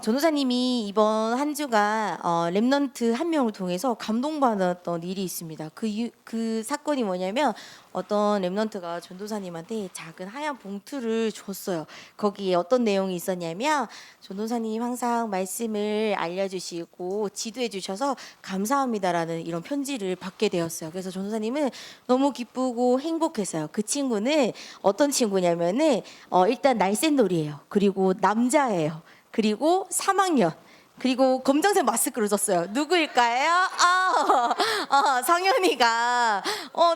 전도사님이 이번 한 주가 랩넌트 한 명을 통해서 감동받았던 일이 있습니다. 그 사건이 뭐냐면 어떤 랩넌트가 전도사님한테 작은 하얀 봉투를 줬어요. 거기에 어떤 내용이 있었냐면 전도사님 항상 말씀을 알려주시고 지도해 주셔서 감사합니다라는 이런 편지를 받게 되었어요. 그래서 전도사님은 너무 기쁘고 행복했어요. 그 친구는 어떤 친구냐면은 일단 날쌘돌이에요. 그리고 남자예요. 그리고 3학년. 그리고 검정색 마스크를 썼어요. 누구일까요? 성현이가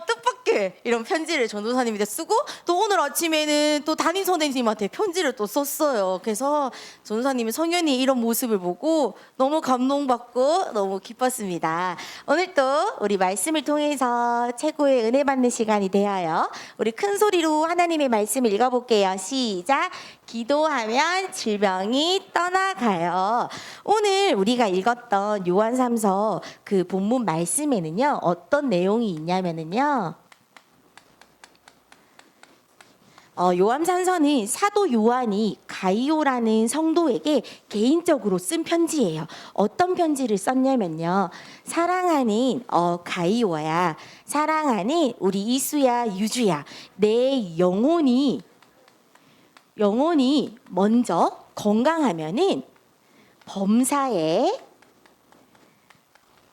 뜻밖의 이런 편지를 전도사님한테 쓰고 또 오늘 아침에는 또 담임 선생님한테 편지를 또 썼어요. 그래서 전도사님이 성현이 이런 모습을 보고 너무 감동받고 너무 기뻤습니다. 오늘 또 우리 말씀을 통해서 최고의 은혜 받는 시간이 되어요. 우리 큰 소리로 하나님의 말씀을 읽어볼게요. 시작. 기도하면 질병이 떠나가요. 오늘 우리가 읽었던 요한3서 그 본문 말씀에는요, 어떤 내용이 있냐면은요, 요한3서는 사도 요한이 가이오라는 성도에게 개인적으로 쓴 편지예요. 어떤 편지를 썼냐면요, 사랑하는 가이오야, 사랑하는 우리 이수야, 유주야, 내 영혼이 먼저 건강하면은 범사에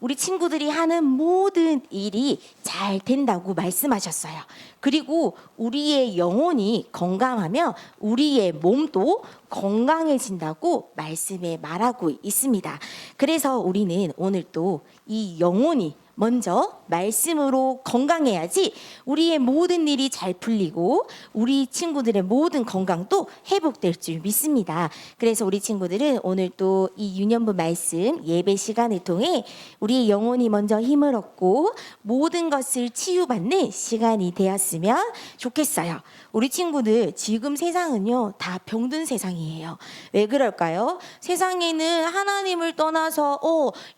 우리 친구들이 하는 모든 일이 잘 된다고 말씀하셨어요. 그리고 우리의 영혼이 건강하면 우리의 몸도 건강해진다고 말씀에 말하고 있습니다. 그래서 우리는 오늘 또 이 영혼이 먼저 말씀으로 건강해야지 우리의 모든 일이 잘 풀리고 우리 친구들의 모든 건강도 회복될 줄 믿습니다. 그래서 우리 친구들은 오늘 또 이 유년부 말씀 예배 시간을 통해 우리의 영혼이 먼저 힘을 얻고 모든 것을 치유받는 시간이 되었으면 좋겠어요. 우리 친구들 지금 세상은요 다 병든 세상이에요. 왜 그럴까요? 세상에는 하나님을 떠나서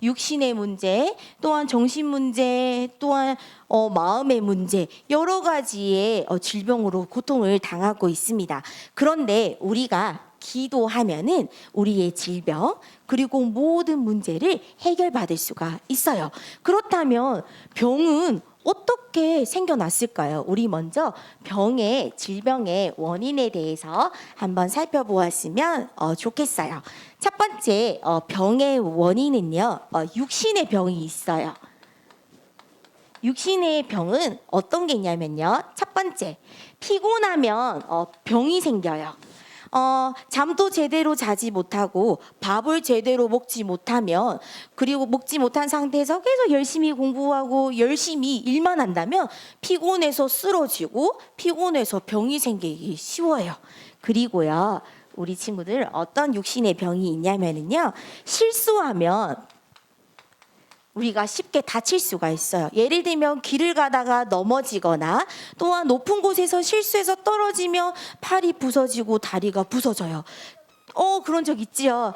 육신의 문제, 또한 정신 문제, 또한 마음의 문제, 여러 가지의 질병으로 고통을 당하고 있습니다. 그런데 우리가 기도하면은 우리의 질병 그리고 모든 문제를 해결받을 수가 있어요. 그렇다면 병은 어떻게 생겨났을까요? 우리 먼저 질병의 원인에 대해서 한번 살펴보았으면 좋겠어요. 첫 번째 병의 원인은요, 육신의 병이 있어요. 육신의 병은 어떤 게 있냐면요, 첫 번째, 피곤하면 병이 생겨요. 잠도 제대로 자지 못하고 밥을 제대로 먹지 못하면, 그리고 먹지 못한 상태에서 계속 열심히 공부하고 열심히 일만 한다면 피곤해서 쓰러지고 피곤해서 병이 생기기 쉬워요. 그리고요, 우리 친구들 어떤 육신의 병이 있냐면요, 실수하면 우리가 쉽게 다칠 수가 있어요. 예를 들면 길을 가다가 넘어지거나 또한 높은 곳에서 실수해서 떨어지면 팔이 부서지고 다리가 부서져요. 그런 적 있지요.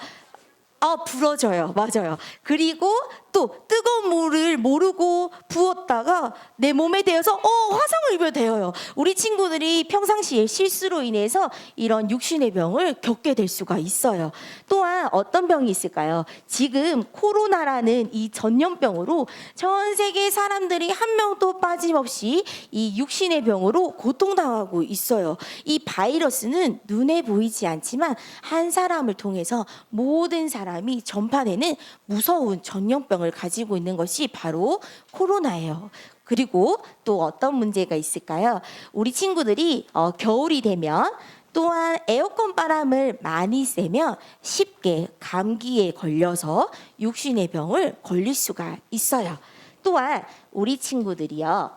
부러져요. 맞아요. 그리고 또 뜨거운 물을 모르고 부었다가 내 몸에 대어서 화상을 입어야 돼요. 우리 친구들이 평상시에 실수로 인해서 이런 육신의 병을 겪게 될 수가 있어요. 또한 어떤 병이 있을까요? 지금 코로나라는 이 전염병으로 전 세계 사람들이 한 명도 빠짐없이 이 육신의 병으로 고통당하고 있어요. 이 바이러스는 눈에 보이지 않지만 한 사람을 통해서 모든 사람이 전파되는 무서운 전염병을 가지고 있는 것이 바로 코로나예요. 그리고 또 어떤 문제가 있을까요? 우리 친구들이 겨울이 되면 또한 에어컨 바람을 많이 쐬면 쉽게 감기에 걸려서 육신의 병을 걸릴 수가 있어요. 또한 우리 친구들이요,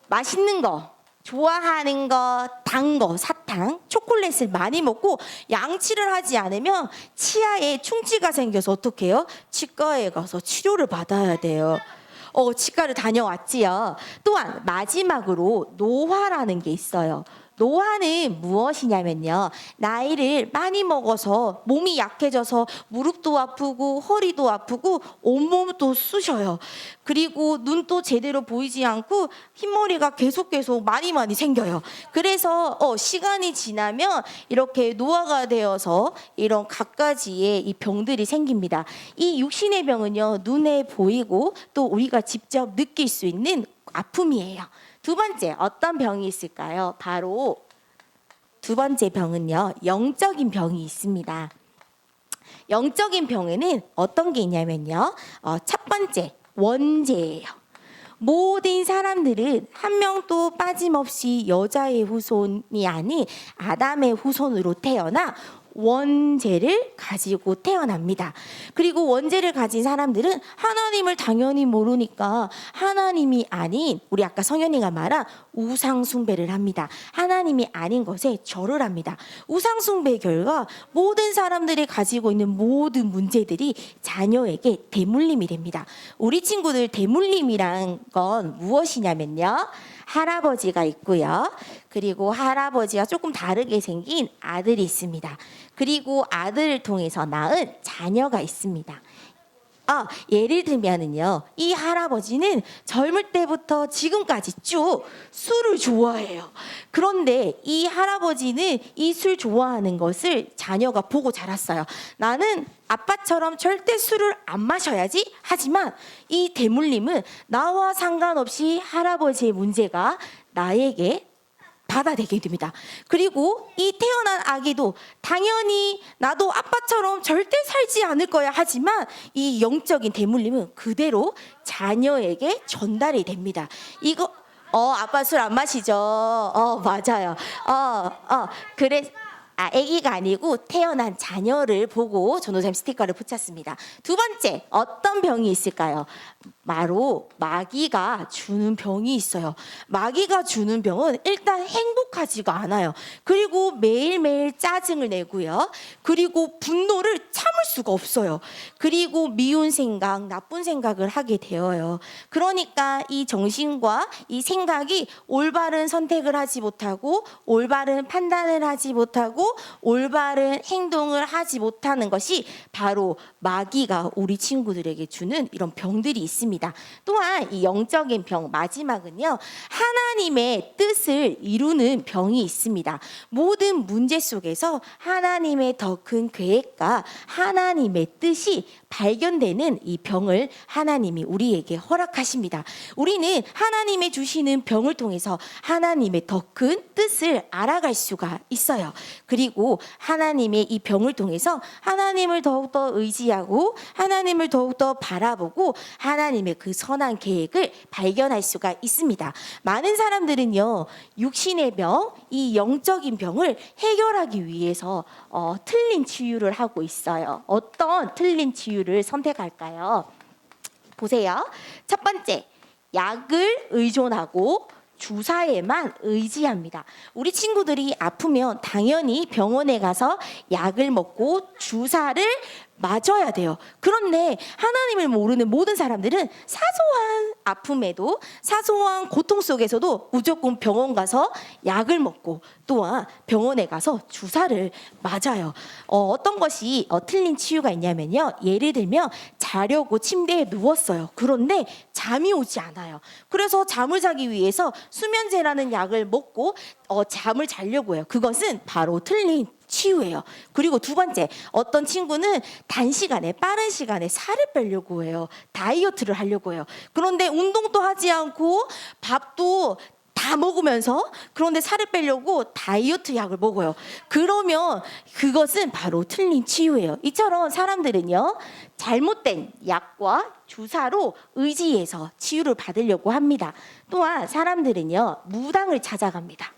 맛있는 거, 좋아하는 거, 단 거, 사탕, 초콜릿을 많이 먹고 양치를 하지 않으면 치아에 충치가 생겨서 어떻게 해요? 치과에 가서 치료를 받아야 돼요. 치과를 다녀왔지요. 또한 마지막으로 노화라는 게 있어요. 노화는 무엇이냐면요. 나이를 많이 먹어서 몸이 약해져서 무릎도 아프고 허리도 아프고 온몸도 쑤셔요. 그리고 눈도 제대로 보이지 않고 흰머리가 계속 많이 생겨요. 그래서 시간이 지나면 이렇게 노화가 되어서 이런 갖가지의 이 병들이 생깁니다. 이 육신의 병은요, 눈에 보이고 또 우리가 직접 느낄 수 있는 아픔이에요. 두 번째, 어떤 병이 있을까요? 바로 두 번째 병은요, 영적인 병이 있습니다. 영적인 병에는 어떤 게 있냐면요, 첫 번째, 원죄예요. 모든 사람들은 한 명도 빠짐없이 여자의 후손이 아닌 아담의 후손으로 태어나 원죄를 가지고 태어납니다. 그리고 원죄를 가진 사람들은 하나님을 당연히 모르니까 하나님이 아닌, 우리 아까 성현이가 말한 우상 숭배를 합니다. 하나님이 아닌 것에 절을 합니다. 우상 숭배 결과 모든 사람들이 가지고 있는 모든 문제들이 자녀에게 대물림이 됩니다. 우리 친구들 대물림이란 건 무엇이냐면요, 할아버지가 있고요. 그리고 할아버지와 조금 다르게 생긴 아들이 있습니다. 그리고 아들을 통해서 낳은 자녀가 있습니다. 예를 들면은요, 이 할아버지는 젊을 때부터 지금까지 쭉 술을 좋아해요. 그런데 이 할아버지는 이 술 좋아하는 것을 자녀가 보고 자랐어요. 나는 아빠처럼 절대 술을 안 마셔야지. 하지만 이 대물림은 나와 상관없이 할아버지의 문제가 나에게 받아들이게 됩니다. 그리고 이 태어난 아기도 당연히 나도 아빠처럼 절대 살지 않을 거야 하지만 이 영적인 대물림은 그대로 자녀에게 전달이 됩니다. 이거 아빠 술 안 마시죠? 맞아요. 그래. 아기가 아니고 태어난 자녀를 보고 전도사님 스티커를 붙였습니다. 두 번째, 어떤 병이 있을까요? 바로 마귀가 주는 병이 있어요. 마귀가 주는 병은 일단 행복하지가 않아요. 그리고 매일매일 짜증을 내고요. 그리고 분노를 참을 수가 없어요. 그리고 미운 생각, 나쁜 생각을 하게 되어요. 그러니까 이 정신과 이 생각이 올바른 선택을 하지 못하고 올바른 판단을 하지 못하고 올바른 행동을 하지 못하는 것이 바로 마귀가 우리 친구들에게 주는 이런 병들이 있습니다. 또한 이 영적인 병 마지막은요, 하나님의 뜻을 이루는 병이 있습니다. 모든 문제 속에서 하나님의 더 큰 계획과 하나님의 뜻이 발견되는 이 병을 하나님이 우리에게 허락하십니다. 우리는 하나님의 주시는 병을 통해서 하나님의 더 큰 뜻을 알아갈 수가 있어요. 그리고 하나님의 이 병을 통해서 하나님을 더욱더 의지하고 하나님을 더욱더 바라보고 하나님의 그 선한 계획을 발견할 수가 있습니다. 많은 사람들은요, 육신의 병, 이 영적인 병을 해결하기 위해서 틀린 치유를 하고 있어요. 어떤 틀린 치유를 선택할까요? 보세요. 첫 번째, 약을 의존하고 주사에만 의지합니다. 우리 친구들이 아프면 당연히 병원에 가서 약을 먹고 주사를 맞아야 돼요. 그런데 하나님을 모르는 모든 사람들은 사소한 아픔에도 사소한 고통 속에서도 무조건 병원 가서 약을 먹고 또한 병원에 가서 주사를 맞아요. 어떤 것이 틀린 치유가 있냐면요, 예를 들면 자려고 침대에 누웠어요. 그런데 잠이 오지 않아요. 그래서 잠을 자기 위해서 수면제라는 약을 먹고 잠을 자려고 해요. 그것은 바로 틀린 치유예요. 그리고 두 번째, 어떤 친구는 단시간에 빠른 시간에 살을 빼려고 해요. 다이어트를 하려고 해요. 그런데 운동도 하지 않고 밥도 다 먹으면서 그런데 살을 빼려고 다이어트 약을 먹어요. 그러면 그것은 바로 틀린 치유예요. 이처럼 사람들은요, 잘못된 약과 주사로 의지해서 치유를 받으려고 합니다. 또한 사람들은요, 무당을 찾아갑니다.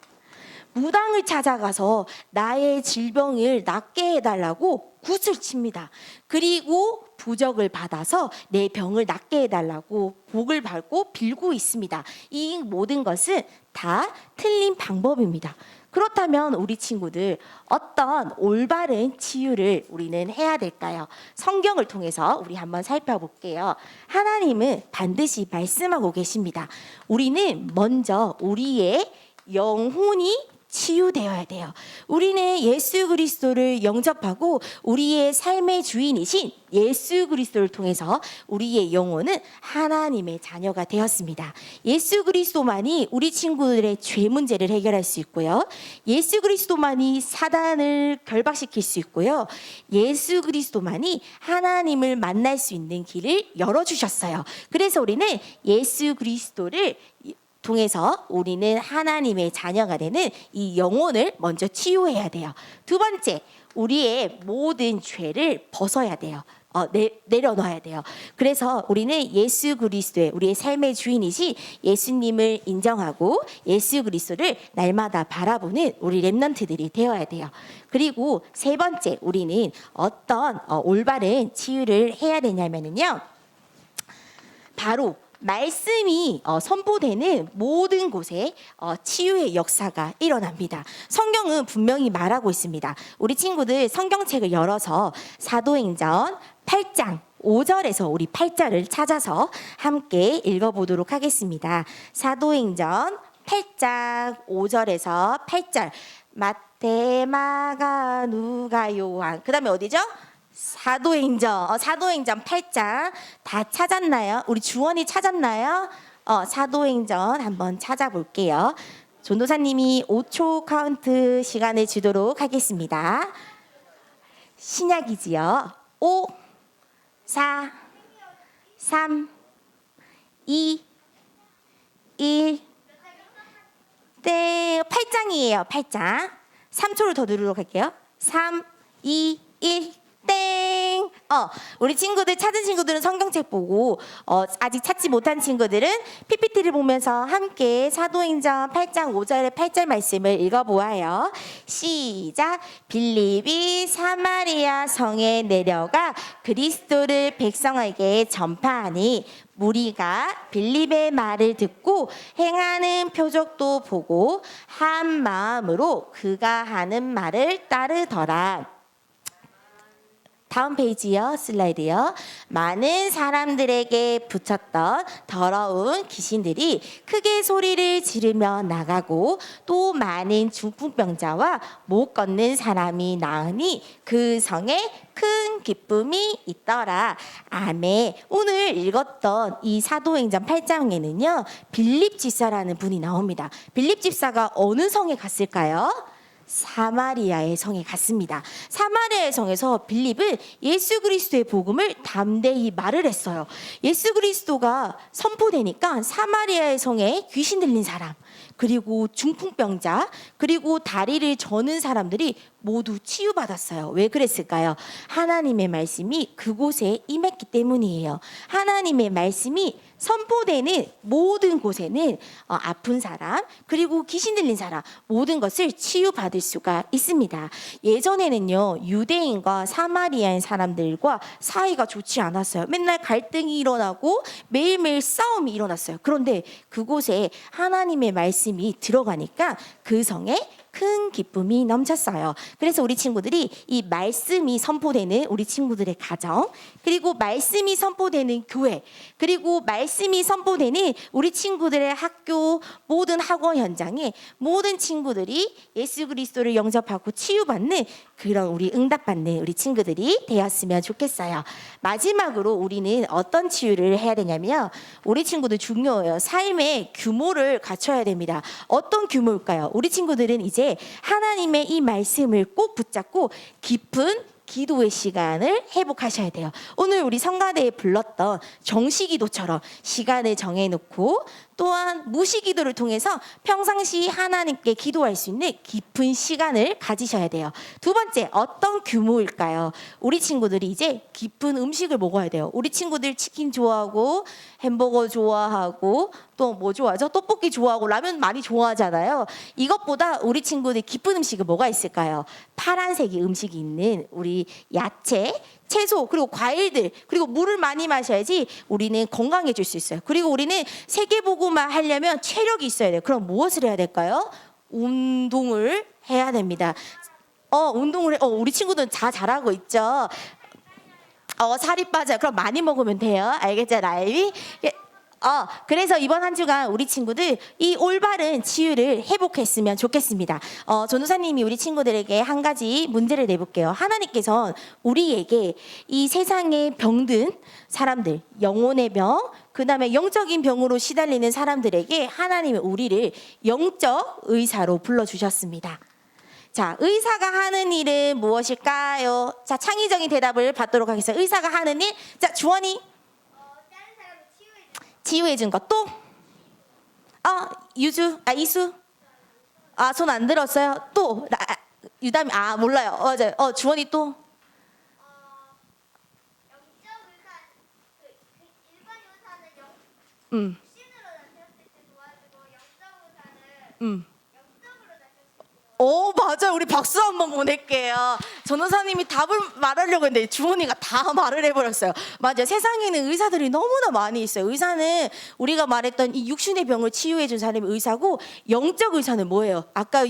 무당을 찾아가서 나의 질병을 낫게 해달라고 굿을 칩니다. 그리고 부적을 받아서 내 병을 낫게 해달라고 복을 받고 빌고 있습니다. 이 모든 것은 다 틀린 방법입니다. 그렇다면 우리 친구들, 어떤 올바른 치유를 우리는 해야 될까요? 성경을 통해서 우리 한번 살펴볼게요. 하나님은 반드시 말씀하고 계십니다. 우리는 먼저 우리의 영혼이 치유되어야 돼요. 우리는 예수 그리스도를 영접하고 우리의 삶의 주인이신 예수 그리스도를 통해서 우리의 영혼은 하나님의 자녀가 되었습니다. 예수 그리스도만이 우리 친구들의 죄 문제를 해결할 수 있고요. 예수 그리스도만이 사단을 결박시킬 수 있고요. 예수 그리스도만이 하나님을 만날 수 있는 길을 열어주셨어요. 그래서 우리는 예수 그리스도를 통해서 우리는 하나님의 자녀가 되는 이 영혼을 먼저 치유해야 돼요. 두 번째, 우리의 모든 죄를 벗어야 돼요. 내려놔야 돼요. 그래서 우리는 예수 그리스도의 우리의 삶의 주인이신 예수님을 인정하고 예수 그리스도를 날마다 바라보는 우리 렘넌트들이 되어야 돼요. 그리고 세 번째, 우리는 어떤 올바른 치유를 해야 되냐면요. 바로 말씀이 선포되는 모든 곳에 치유의 역사가 일어납니다. 성경은 분명히 말하고 있습니다. 우리 친구들 성경책을 열어서 사도행전 8장 5절에서 우리 8절을 찾아서 함께 읽어보도록 하겠습니다. 사도행전 8장 5절에서 8절 마태, 마가, 누가, 요한 그 다음에 어디죠? 사도행전 8장 다 찾았나요? 우리 주원이 찾았나요? 사도행전 한번 찾아볼게요. 전도사님이 5초 카운트 시간을 주도록 하겠습니다. 신약이지요. 5, 4, 3, 2, 1. 네, 8장이에요. 8장. 3초를 더 누르도록 할게요. 3, 2, 1. 땡! 우리 친구들 찾은 친구들은 성경책 보고 아직 찾지 못한 친구들은 PPT를 보면서 함께 사도행전 8장 5절의 8절 말씀을 읽어보아요. 시작! 빌립이 사마리아 성에 내려가 그리스도를 백성에게 전파하니 무리가 빌립의 말을 듣고 행하는 표적도 보고 한 마음으로 그가 하는 말을 따르더라. 다음 페이지요. 슬라이드요. 많은 사람들에게 붙였던 더러운 귀신들이 크게 소리를 지르며 나가고 또 많은 중풍병자와 못 걷는 사람이 나으니 그 성에 큰 기쁨이 있더라. 아멘. 오늘 읽었던 이 사도행전 8장에는요. 빌립 집사라는 분이 나옵니다. 빌립 집사가 어느 성에 갔을까요? 사마리아의 성에 갔습니다. 사마리아의 성에서 빌립은 예수 그리스도의 복음을 담대히 말을 했어요. 예수 그리스도가 선포되니까 사마리아의 성에 귀신 들린 사람, 그리고 중풍병자, 그리고 다리를 저는 사람들이 모두 치유받았어요. 왜 그랬을까요? 하나님의 말씀이 그곳에 임했기 때문이에요. 하나님의 말씀이 선포되는 모든 곳에는 아픈 사람, 그리고 귀신 들린 사람, 모든 것을 치유받을 수가 있습니다. 예전에는요, 유대인과 사마리아인 사람들과 사이가 좋지 않았어요. 맨날 갈등이 일어나고 매일매일 싸움이 일어났어요. 그런데 그곳에 하나님의 말씀이 들어가니까 그 성에 큰 기쁨이 넘쳤어요. 그래서 우리 친구들이 이 말씀이 선포되는 우리 친구들의 가정, 그리고 말씀이 선포되는 교회, 그리고 말씀이 선포되는 우리 친구들의 학교, 모든 학원 현장에 모든 친구들이 예수 그리스도를 영접하고 치유받는 그런 우리 응답받는 우리 친구들이 되었으면 좋겠어요. 마지막으로 우리는 어떤 치유를 해야 되냐면 우리 친구들 중요해요. 삶의 규모를 갖춰야 됩니다. 어떤 규모일까요? 우리 친구들은 이제 하나님의 이 말씀을 꼭 붙잡고 깊은 기도의 시간을 회복하셔야 돼요. 오늘 우리 성가대에 불렀던 정시기도처럼 시간을 정해놓고 또한 무시기도를 통해서 평상시 하나님께 기도할 수 있는 깊은 시간을 가지셔야 돼요. 두 번째, 어떤 규모일까요? 우리 친구들이 이제 깊은 음식을 먹어야 돼요. 우리 친구들 치킨 좋아하고 햄버거 좋아하고 또 뭐 좋아하죠? 떡볶이 좋아하고 라면 많이 좋아하잖아요. 이것보다 우리 친구들 깊은 음식이 뭐가 있을까요? 파란색의 음식이 있는 우리 야채, 채소, 그리고 과일들, 그리고 물을 많이 마셔야지 우리는 건강해질 수 있어요. 그리고 우리는 세계보고만 하려면 체력이 있어야 돼요. 그럼 무엇을 해야 될까요? 운동을 해야 됩니다. 운동을 우리 친구들은 다 잘하고 있죠. 살이 빠져요. 그럼 많이 먹으면 돼요. 알겠죠, 라임이? 그래서 이번 한 주간 우리 친구들 이 올바른 치유를 회복했으면 좋겠습니다. 전도사님이 우리 친구들에게 한 가지 문제를 내볼게요. 하나님께서는 우리에게 이 세상에 병든 사람들, 영혼의 병, 그 다음에 영적인 병으로 시달리는 사람들에게 하나님은 우리를 영적 의사로 불러주셨습니다. 자, 의사가 하는 일은 무엇일까요? 자, 창의적인 대답을 받도록 하겠습니다. 의사가 하는 일, 자, 주원이. 다른 사람을 치유해 준 것. 또? 이수? 손 안 들었어요. 또? 유담이, 몰라요. 맞아요. 주원이 또? 영적 의사, 일반 의사는 음, 신으로 나타났을 때 도와주고 영적 의사는 음. 영적으로 나타났을 때 맞아요. 우리 박수 한번 보낼게요. 전도사님이 답을 말하려고 했는데 주원이가 다 말을 해버렸어요. 맞아요. 세상에는 의사들이 너무나 많이 있어요. 의사는 우리가 말했던 이 육신의 병을 치유해준 사람이 의사고, 영적 의사는 뭐예요? 아까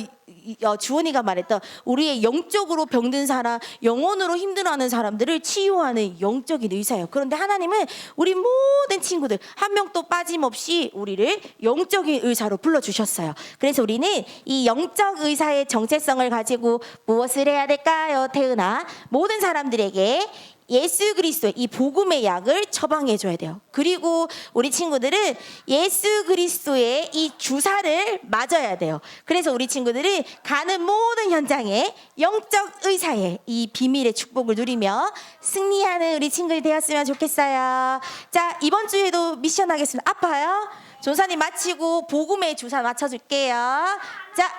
주원이가 말했던 우리의 영적으로 병든 사람, 영혼으로 힘들어하는 사람들을 치유하는 영적인 의사예요. 그런데 하나님은 우리 모든 친구들 한 명도 빠짐없이 우리를 영적인 의사로 불러주셨어요. 그래서 우리는 이 영적 의사의 정체성을 가지고 무엇을 해야 될까요? 태은아, 모든 사람들에게 예수 그리스도의 이 복음의 약을 처방해 줘야 돼요. 그리고 우리 친구들은 예수 그리스도의 이 주사를 맞아야 돼요. 그래서 우리 친구들은 가는 모든 현장에 영적 의사의 이 비밀의 축복을 누리며 승리하는 우리 친구들이 되었으면 좋겠어요. 자, 이번 주에도 미션 하겠습니다. 아파요? 전사님 마치고 복음의 주사 맞춰줄게요. 자,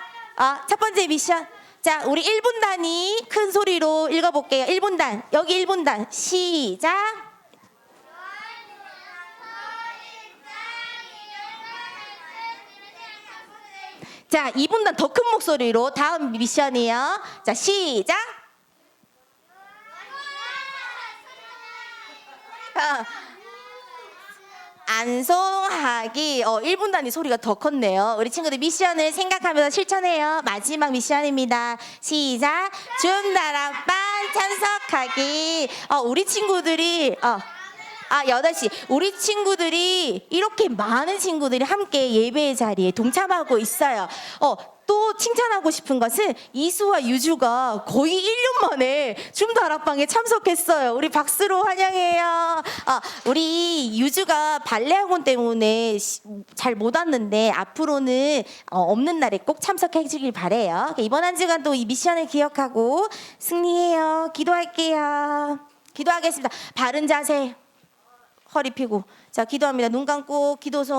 첫 번째 미션. 자, 우리 1분 단위 큰 소리로 읽어볼게요. 1분 단, 여기 1분 단, 시작. 자, 2분 단 더 큰 목소리로 다음 미션이요. 자, 시작. 안송하기. 1분 단위 소리가 더 컸네요. 우리 친구들 미션을 생각하면서 실천해요. 마지막 미션입니다. 시작. 줌나락반 참석하기. 우리 친구들이 8시. 우리 친구들이 이렇게 많은 친구들이 함께 예배의 자리에 동참하고 있어요. 또 칭찬하고 싶은 것은 이수와 유주가 거의 1년 만에 줌다락방에 참석했어요. 우리 박수로 환영해요. 우리 유주가 발레 학원 때문에 잘 못 왔는데 앞으로는 없는 날에 꼭 참석해 주길 바래요. 이번 한 주간 또 이 미션을 기억하고 승리해요. 기도할게요. 기도하겠습니다. 바른 자세. 허리 펴고. 자, 기도합니다. 눈 감고 기도손.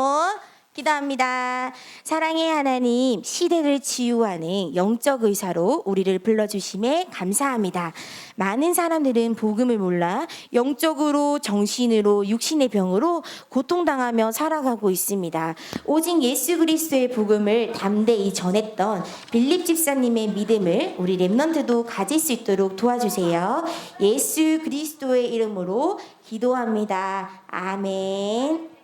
기도합니다. 사랑의 하나님, 시대를 치유하는 영적 의사로 우리를 불러주심에 감사합니다. 많은 사람들은 복음을 몰라 영적으로, 정신으로, 육신의 병으로 고통당하며 살아가고 있습니다. 오직 예수 그리스도의 복음을 담대히 전했던 빌립 집사님의 믿음을 우리 랩넌트도 가질 수 있도록 도와주세요. 예수 그리스도의 이름으로 기도합니다. 아멘.